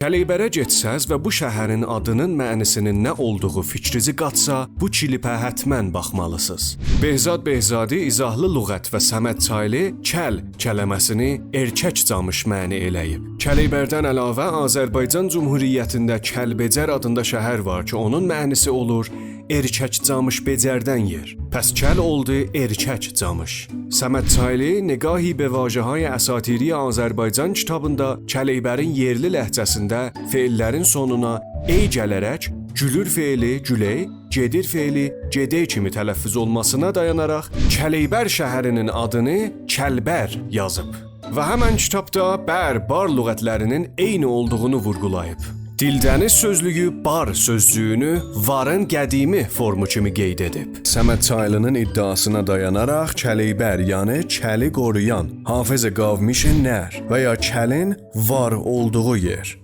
Kələybərə getsəz və bu şəhərin adının mənisinin nə olduğu fikrinizi qatsa, bu klipə həttəmən baxmalısınız. Behzad Behzadi izahlı lüğət və Səməd Çaylı kəl kələməsini erkək camış məni eləyib. Kələybərdən əlavə Azərbaycan Cümhuriyyətində Kəlbəcər adında şəhər var ki, onun mənisi olur erkək camış becərdən yer. Pəs kəl oldu erkək camış. Səməd Çaylı Nigahi be vacəhay əsatiri Azərbaycan kitabında Kəleybərin yerli ləhcəsində feillərin sonuna ey gələrək gülür feili güley, gedir feili gedey kimi tələffüz olmasına dayanaraq Kələybər şəhərinin adını Kəlbər yazıb. Və həmən kitabda bər, bar lüğətlərinin eyni olduğunu vurğulayıb. Dildəniz sözlüyü bar sözcüyünü varın qədimi formu kimi qeyd edib. Səməd Çaylı'nın iddiasına dayanaraq Kələybər, yəni kəli qoruyan, hafizə qavmişin nər və ya kəlin var olduğu yer.